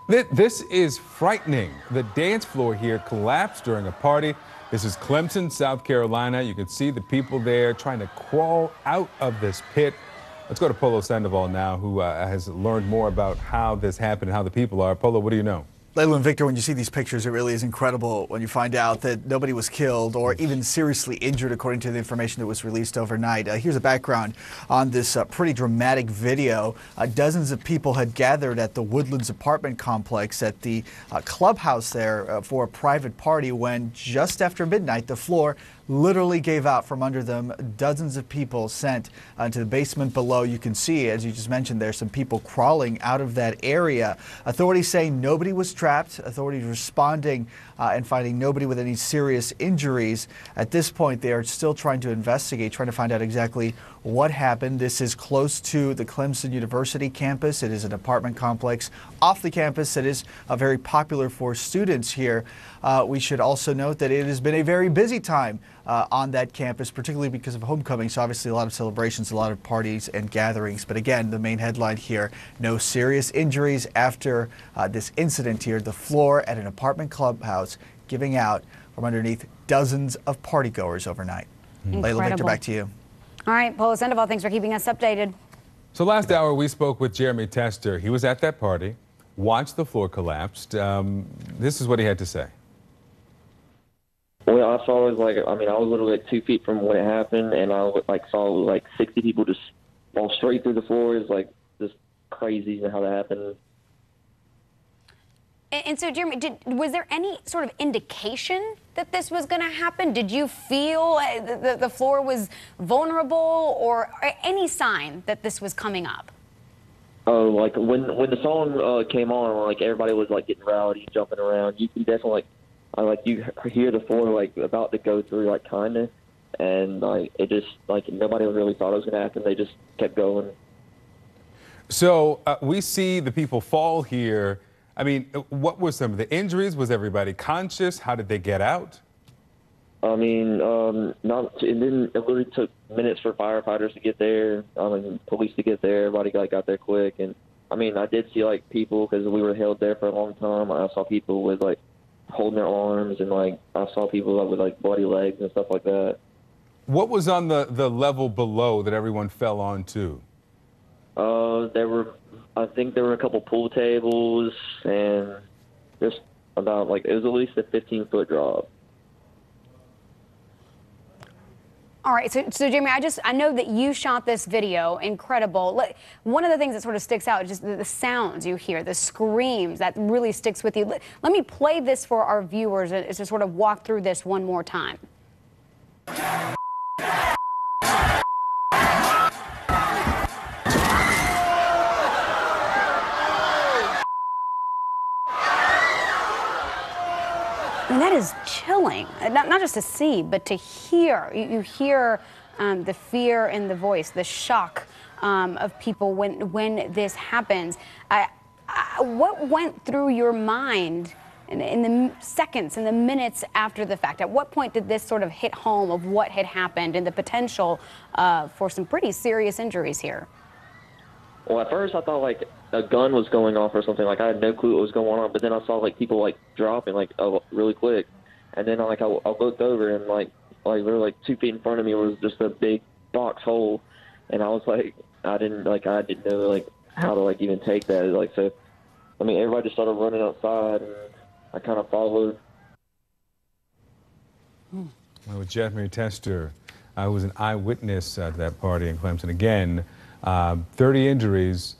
This is frightening. The dance floor here collapsed during a party. This is Clemson, South Carolina. You can see the people there trying to crawl out of this pit. Let's go to Polo Sandoval now, who has learned more about how this happened and how the people are. Polo, what do you know? Layla and Victor, when you see these pictures, it really is incredible when you find out that nobody was killed or even seriously injured, according to the information that was released overnight. Here's a background on this pretty dramatic video. Dozens of people had gathered at the Woodlands apartment complex at the clubhouse there for a private party when just after midnight, the floor literally gave out from under them. Dozens of people sent to the basement below. You can see, as you just mentioned, there's some people crawling out of that area. Authorities say nobody was trapped. Authorities responding and finding nobody with any serious injuries. At this point, they are still trying to investigate, trying to find out exactly what happened. This is close to the Clemson University campus. It is an apartment complex off the campus that is very popular for students here. We should also note that it has been a very busy time on that campus, particularly because of homecoming. So obviously a lot of celebrations, a lot of parties and gatherings. But again, the main headline here, no serious injuries after this incident here. The floor at an apartment clubhouse giving out from underneath dozens of partygoers overnight. Layla, Victor, back to you. All right, Polo Sandoval, thanks for keeping us updated. So last hour we spoke with Jeremy Tester. He was at that party, watched the floor collapse. This is what he had to say. Well, I saw it I was literally 2 feet from when it happened, and I saw 60 people just fall straight through the floor. It's just crazy how that happened. And so, Jeremy, was there any sort of indication that this was going to happen? Did you feel the floor was vulnerable, or any sign that this was coming up? Oh, when the song came on, everybody was getting rowdy, jumping around. You can definitely you hear the floor about to go through kinda, and it just nobody really thought it was gonna happen. They just kept going. So we see the people fall here. I mean, what were some of the injuries? Was everybody conscious? How did they get out? I mean, it really took minutes for firefighters to get there. Police to get there. Everybody got there quick, and I did see people, because we were held there for a long time. I saw people with holding their arms, and I saw people with bloody legs and stuff like that. What was on the level below that everyone fell onto? I think there were a couple pool tables, and just about it was at least a 15-foot drop. All right, so Jeremy, I know that you shot this video, incredible. One of the things that sort of sticks out is just the sounds you hear, the screams, that really sticks with you. Let me play this for our viewers and to sort of walk through this one more time. I mean, that is chilling, not just to see, but to hear. You hear the fear in the voice, the shock of people when this happens. What went through your mind in the seconds, in the minutes after the fact? At what point did this sort of hit home of what had happened and the potential for some pretty serious injuries here? Well, at first I thought a gun was going off or something. I had no clue what was going on, but then I saw people dropping really quick, and then I looked over, and literally 2 feet in front of me was just a big box hole, and I was I didn't know how to even take that. So everybody just started running outside, and I kind of followed. Well, with Jeremy Tester, I was an eyewitness to that party in Clemson. Again, 30 injuries,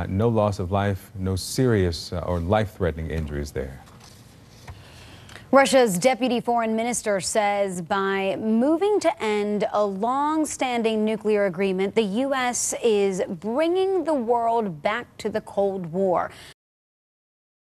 no loss of life, no serious or life-threatening injuries there. Russia's deputy foreign minister says by moving to end a long-standing nuclear agreement, the U.S. is bringing the world back to the Cold War.